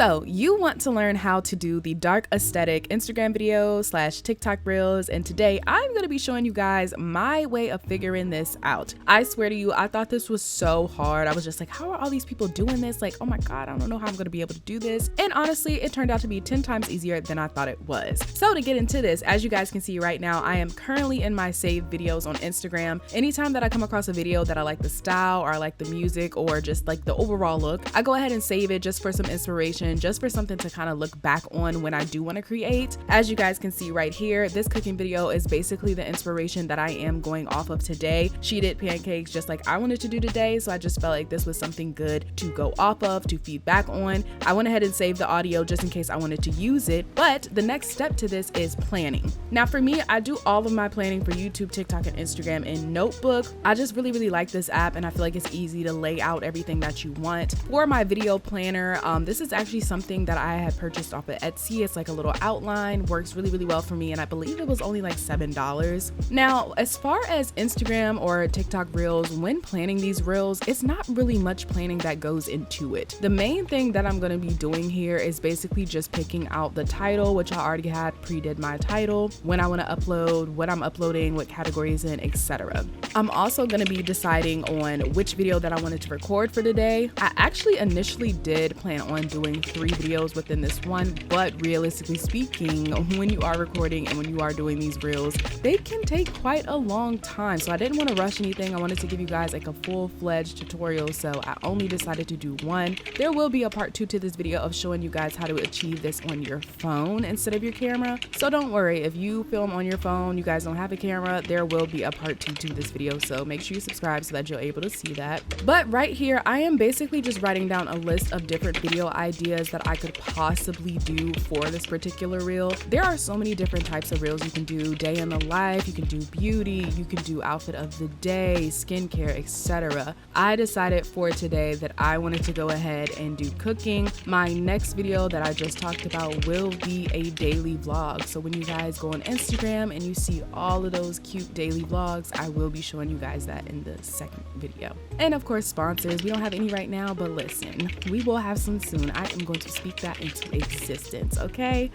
So you want to learn how to do the dark aesthetic Instagram videos / TikTok reels, and today I'm going to be showing you guys my way of figuring this out. I swear to you, I thought this was so hard. I was just like, how are all these people doing this? Like, oh my God, I don't know how I'm going to be able to do this. And honestly, it turned out to be 10 times easier than I thought it was. So to get into this, as you guys can see right now, I am currently in my saved videos on Instagram. Anytime that I come across a video that I like the style or I like the music or just like the overall look, I go ahead and save it just for some inspiration, just for something to kind of look back on when I do want to create. As you guys can see right here, this cooking video is basically the inspiration that I am going off of today. She did pancakes just like I wanted to do today, so I just felt like this was something good to go off of, to feed back on. I went ahead and saved the audio just in case I wanted to use it, but the next step to this is planning. Now for me, I do all of my planning for YouTube, TikTok, and Instagram in Notebook. I just really like this app, and I feel like it's easy to lay out everything that you want. For my video planner, this is actually something that I had purchased off of Etsy. It's like a little outline, works really well for me, and I believe it was only like $7. Now, as far as Instagram or TikTok reels, when planning these reels, it's not really much planning that goes into it. The main thing that I'm going to be doing here is basically just picking out the title, which I already had pre-did my title, when I want to upload, what I'm uploading, what categories in, etc. I'm also going to be deciding on which video that I wanted to record for today. I actually initially did plan on doing 3 videos within this one, but realistically speaking, when you are recording and when you are doing these reels, they can take quite a long time. So I didn't want to rush anything. I wanted to give you guys like a full-fledged tutorial, so I only decided to do one. There will be a part 2 to this video of showing you guys how to achieve this on your phone instead of your camera. So don't worry, if you film on your phone, you guys don't have a camera, there will be a part 2 to this video. So make sure you subscribe so that you're able to see that. But right here, I am basically just writing down a list of different video ideas that I could possibly do for this particular reel. There are so many different types of reels you can do. Day in the life, you can do beauty, you can do outfit of the day, skincare, etc. I decided for today that I wanted to go ahead and do cooking. My next video that I just talked about will be a daily vlog. So when you guys go on Instagram and you see all of those cute daily vlogs, I will be showing you guys that in the second video. And of course, sponsors. We don't have any right now, but listen, we will have some soon. I am going to speak that into existence, okay?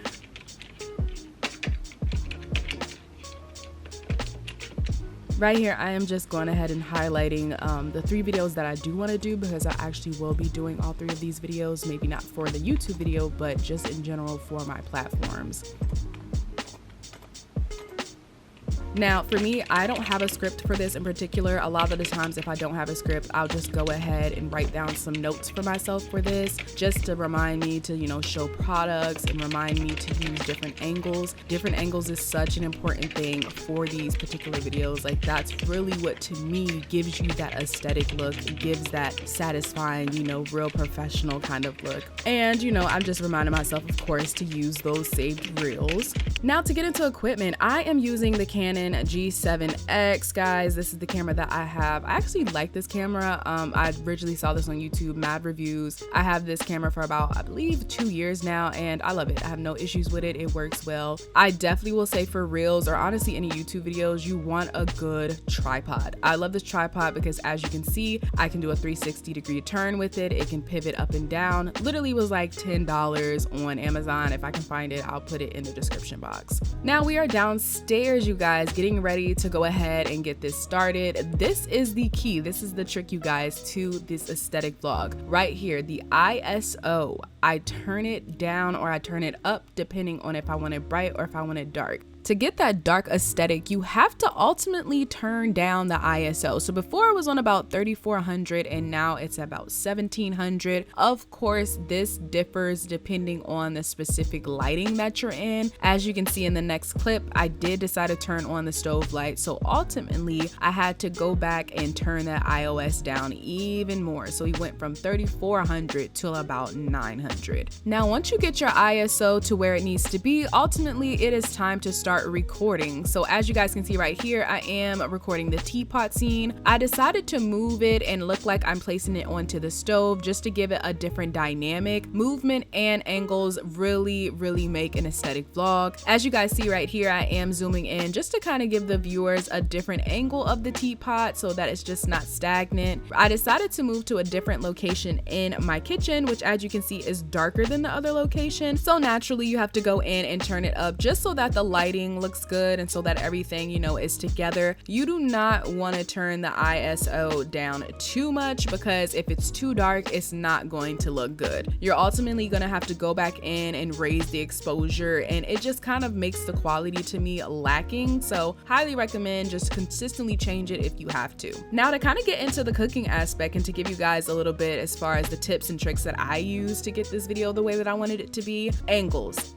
Right here, I am just going ahead and highlighting the 3 videos that I do want to do, because I actually will be doing all 3 of these videos, maybe not for the YouTube video, but just in general for my platforms. Now, for me, I don't have a script for this in particular. A lot of the times, if I don't have a script, I'll just go ahead and write down some notes for myself for this, just to remind me to, you know, show products and remind me to use different angles. Different angles is such an important thing for these particular videos. Like, that's really what, to me, gives you that aesthetic look, gives that satisfying, you know, real professional kind of look. And, you know, I'm just reminding myself, of course, to use those saved reels. Now, to get into equipment, I am using the Canon G7X, guys. This is the camera that I have. I actually like this camera. I originally saw this on YouTube, mad reviews. I have this camera for about, I believe, 2 years now, and I love it. I have no issues with it. It works well. I definitely will say for reels, or honestly any YouTube videos, you want a good tripod. I love this tripod because, as you can see, I can do a 360-degree turn with it. It can pivot up and down. Literally was like $10 on Amazon. If I can find it, I'll put it in the description box. Now we are downstairs, you guys, getting ready to go ahead and get this started. This is the key. This is the trick, you guys, to this aesthetic vlog. Right here, the ISO. I turn it down or I turn it up depending on if I want it bright or if I want it dark. To get that dark aesthetic, you have to ultimately turn down the ISO. So before it was on about 3400 and now it's about 1700. Of course, this differs depending on the specific lighting that you're in. As you can see in the next clip, I did decide to turn on the stove light. So ultimately, I had to go back and turn that ISO down even more. So we went from 3400 to about 900. Now, once you get your ISO to where it needs to be, ultimately it is time to start start recording. So as you guys can see right here, I am recording the teapot scene. I decided to move it and look like I'm placing it onto the stove just to give it a different dynamic. Movement and angles really make an aesthetic vlog. As you guys see right here, I am zooming in just to kind of give the viewers a different angle of the teapot so that it's just not stagnant. I decided to move to a different location in my kitchen, which as you can see is darker than the other location. So naturally you have to go in and turn it up just so that the lighting looks good and so that everything, you know, is together. You do not want to turn the ISO down too much because if it's too dark, it's not going to look good. You're ultimately going to have to go back in and raise the exposure, and it just kind of makes the quality to me lacking. So highly recommend just consistently change it if you have to. Now to kind of get into the cooking aspect and to give you guys a little bit as far as the tips and tricks that I use to get this video the way that I wanted it to be. Angles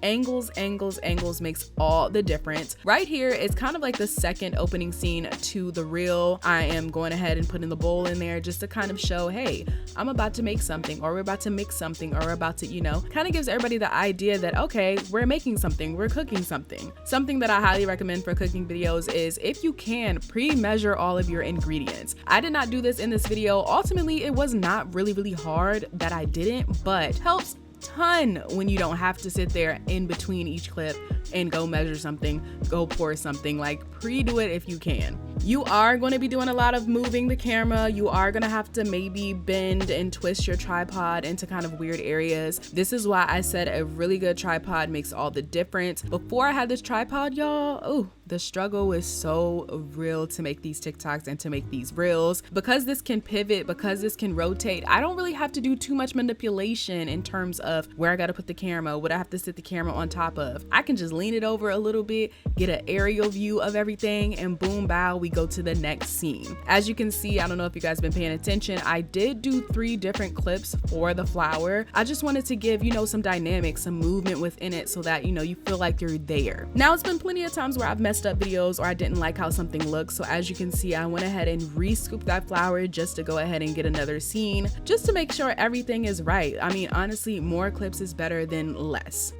makes all the difference. Right here is kind of like the second opening scene to the reel. I am going ahead and putting the bowl in there just to kind of show, hey, I'm about to make something, or we're about to mix something, or we're about to, you know, kind of gives everybody the idea that, okay, we're making something, we're cooking something. Something that I highly recommend for cooking videos is if you can pre-measure all of your ingredients. I did not do this in this video. Ultimately, it was not really hard that I didn't, but helps ton when you don't have to sit there in between each clip and go measure something, go pour something. Like, pre-do it if you can. You are going to be doing a lot of moving the camera. You are going to have to maybe bend and twist your tripod into kind of weird areas. This is why I said a really good tripod makes all the difference. Before I had this tripod, y'all, oh, the struggle was so real to make these TikToks and to make these reels. Because this can pivot, because this can rotate, I don't really have to do too much manipulation in terms of where I got to put the camera, what I have to sit the camera on top of. I can just lean it over a little bit, get an aerial view of everything, and boom, bow, we go to the next scene. As you can see, I don't know if you guys been paying attention, I did do 3 different clips for the flower. I just wanted to give, you know, some dynamics, some movement within it so that, you know, you feel like you're there. Now, it's been plenty of times where I've messed up videos or I didn't like how something looks. So as you can see, I went ahead and re-scooped that flower just to go ahead and get another scene, just to make sure everything is right. I mean, honestly, more clips is better than less.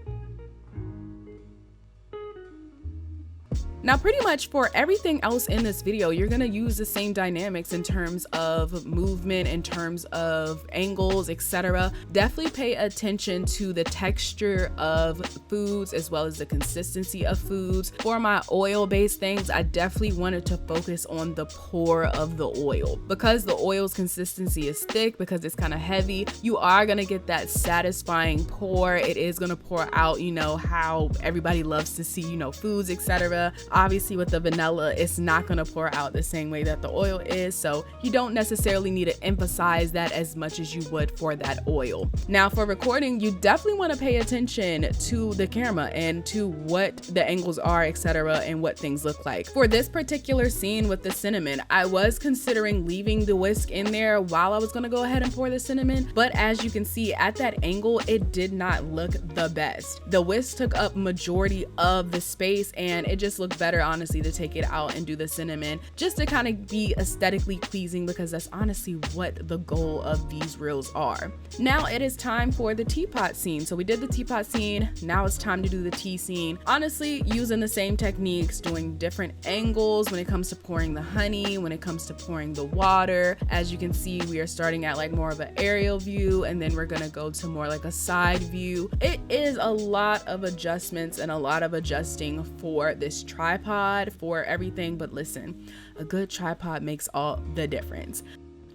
Now, pretty much for everything else in this video, you're gonna use the same dynamics in terms of movement, in terms of angles, etc. Definitely pay attention to the texture of foods as well as the consistency of foods. For my oil-based things, I definitely wanted to focus on the pour of the oil. Because the oil's consistency is thick, because it's kind of heavy, you are gonna get that satisfying pour. It is gonna pour out, you know, how everybody loves to see, you know, foods, etc. Obviously with the vanilla, it's not going to pour out the same way that the oil is, so you don't necessarily need to emphasize that as much as you would for that oil. Now for recording, you definitely want to pay attention to the camera and to what the angles are, etc., and what things look like. For this particular scene with the cinnamon, I was considering leaving the whisk in there while I was going to go ahead and pour the cinnamon, but as you can see at that angle, it did not look the best. The whisk took up majority of the space and it just looked better, honestly, to take it out and do the cinnamon just to kind of be aesthetically pleasing, because that's honestly what the goal of these reels are. Now it is time for the teapot scene. So we did the teapot scene, now it's time to do the tea scene. Honestly, using the same techniques, doing different angles when it comes to pouring the honey, when it comes to pouring the water. As you can see, we are starting at like more of an aerial view, and then we're gonna go to more like a side view. It is a lot of adjustments and a lot of adjusting for this tripod, for everything, but listen, a good tripod makes all the difference.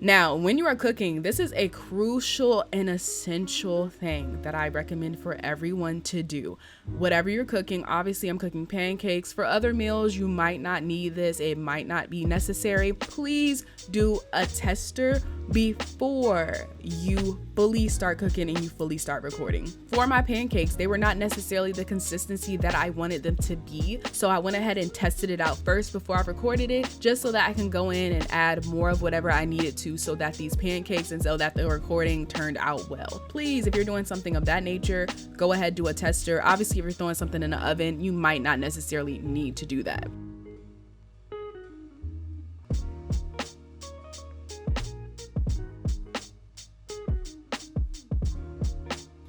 Now, when you are cooking, this is a crucial and essential thing that I recommend for everyone to do. Whatever you're cooking, obviously I'm cooking pancakes. For other meals, you might not need this. It might not be necessary. Please do a tester before you fully start cooking and you fully start recording. For my pancakes, they were not necessarily the consistency that I wanted them to be. So I went ahead and tested it out first before I recorded it, just so that I can go in and add more of whatever I needed to so that these pancakes and so that the recording turned out well. Please, if you're doing something of that nature, go ahead, do a tester. Obviously, if you're throwing something in the oven, you might not necessarily need to do that.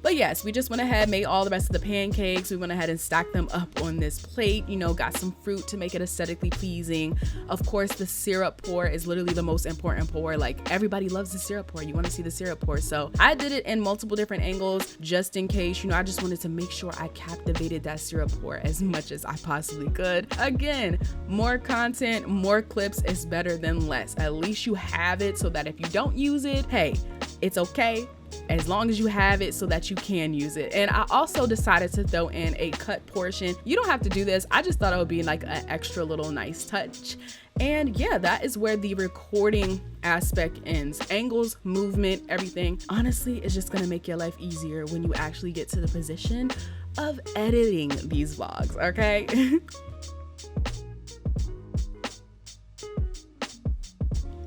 But yes, we just went ahead, made all the rest of the pancakes. We went ahead and stacked them up on this plate, you know, got some fruit to make it aesthetically pleasing. Of course, the syrup pour is literally the most important pour. Like, everybody loves the syrup pour. You want to see the syrup pour. So I did it in multiple different angles just in case, you know, I just wanted to make sure I captivated that syrup pour as much as I possibly could. Again, more content, more clips is better than less. At least you have it so that if you don't use it, hey, it's okay, as long as you have it so that you can use it. And I also decided to throw in a cut portion. You don't have to do this. I just thought it would be like an extra little nice touch. And yeah, that is where the recording aspect ends. Angles, movement, everything. Honestly, it's just gonna make your life easier when you actually get to the position of editing these vlogs, okay?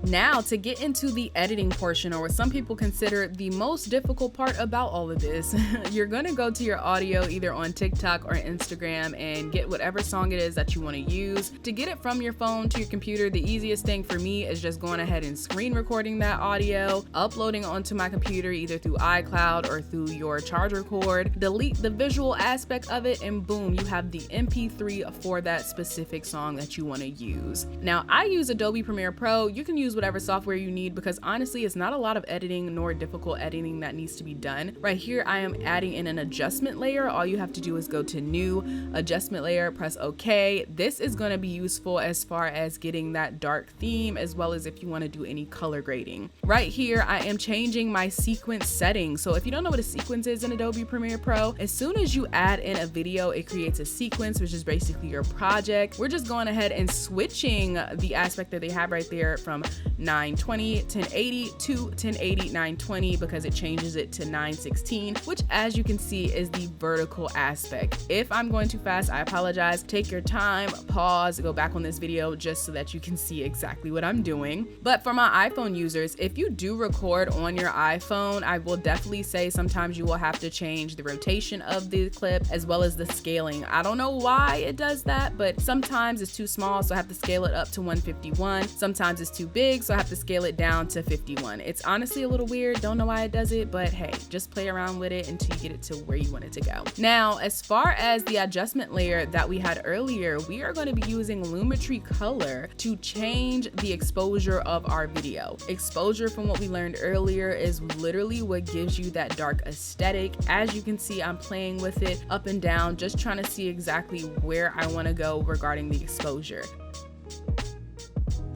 Now, to get into the editing portion, or what some people consider the most difficult part about all of this, you're gonna go to your audio either on TikTok or Instagram and get whatever song it is that you want to use. To get it from your phone to your computer, the easiest thing for me is just going ahead and screen recording that audio, uploading onto my computer either through iCloud or through your charger cord, delete the visual aspect of it, and boom, you have the MP3 for that specific song that you want to use. Now, I use Adobe Premiere Pro. You can use whatever software you need because honestly, it's not a lot of editing nor difficult editing that needs to be done. Right here, I am adding in an adjustment layer. All you have to do is go to new adjustment layer, press OK. This is going to be useful as far as getting that dark theme, as well as if you want to do any color grading. Right here, I am changing my sequence settings. So if you don't know what a sequence is in Adobe Premiere Pro, as soon as you add in a video, it creates a sequence, which is basically your project. We're just going ahead and switching the aspect that they have right there from 920 1080 to 1080 920 because it changes it to 916, which as you can see is the vertical aspect. If I'm going too fast, I apologize. Take your time, pause, go back on this video just so that you can see exactly what I'm doing. But for my iPhone users, if you do record on your iPhone, I will definitely say sometimes you will have to change the rotation of the clip as well as the scaling. I don't know why it does that, but sometimes it's too small, so I have to scale it up to 151. Sometimes it's too big, so I have to scale it down to 51. It's honestly a little weird, don't know why it does it, but hey, just play around with it until you get it to where you want it to go. Now, as far as the adjustment layer that we had earlier, we are going to be using Lumetri Color to change the exposure of our video. Exposure, from what we learned earlier, is literally what gives you that dark aesthetic. As you can see, I'm playing with it up and down, just trying to see exactly where I want to go regarding the exposure.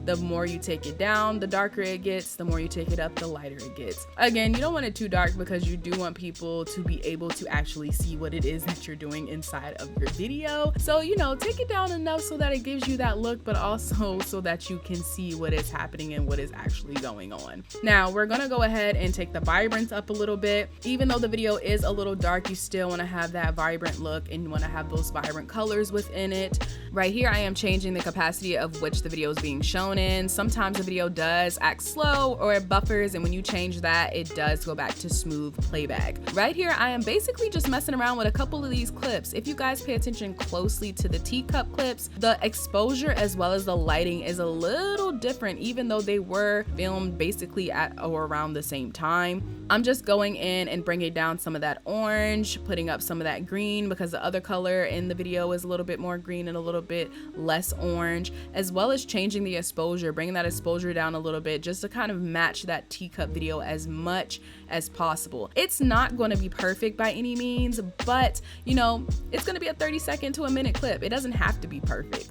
The more you take it down, the darker it gets. The more you take it up, the lighter it gets. Again, you don't want it too dark because you do want people to be able to actually see what it is that you're doing inside of your video. So, you know, take it down enough so that it gives you that look, but also so that you can see what is happening and what is actually going on. Now, we're gonna go ahead and take the vibrance up a little bit. Even though the video is a little dark, you still wanna have that vibrant look and you wanna have those vibrant colors within it. Right here, I am changing the capacity of which the video is being shown in. Sometimes the video does act slow or it buffers, and when you change that, it does go back to smooth playback. Right here, I am basically just messing around with a couple of these clips. If you guys pay attention closely to the teacup clips, the exposure as well as the lighting is a little different, even though they were filmed basically at or around the same time. I'm just going in and bringing down some of that orange, putting up some of that green because the other color in the video is a little bit more green and a little bit less orange, as well as changing the exposure, bringing that exposure down a little bit just to kind of match that teacup video as much as possible. It's not going to be perfect by any means, but you know, it's going to be a 30-second to a minute clip. It doesn't have to be perfect.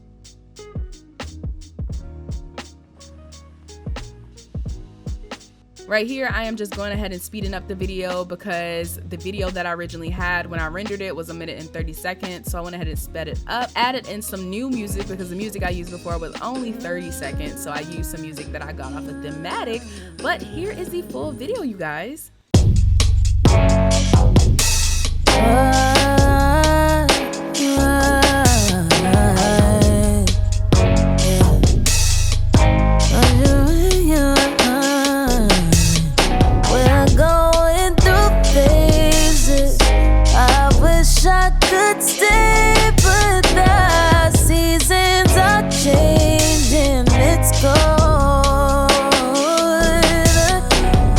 Right here, I am just going ahead and speeding up the video because the video that I originally had when I rendered it was 1 minute and 30 seconds. So I went ahead and sped it up, added in some new music because the music I used before was only 30 seconds. So I used some music that I got off of Thematic. But here is the full video, you guys.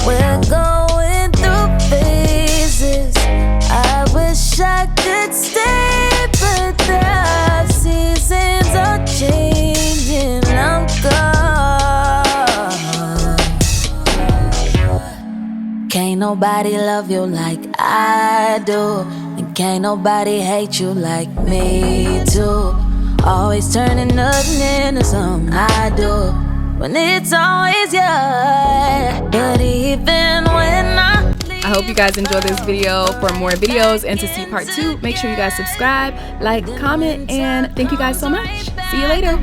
We're going nobody love you like I do, and can't nobody hate you like me too. Always turning nothing into something I do, when it's always you. But even when I hope you guys enjoyed this video. For more videos and to see part 2, make sure you guys subscribe, like, comment, and thank you guys so much. See you later.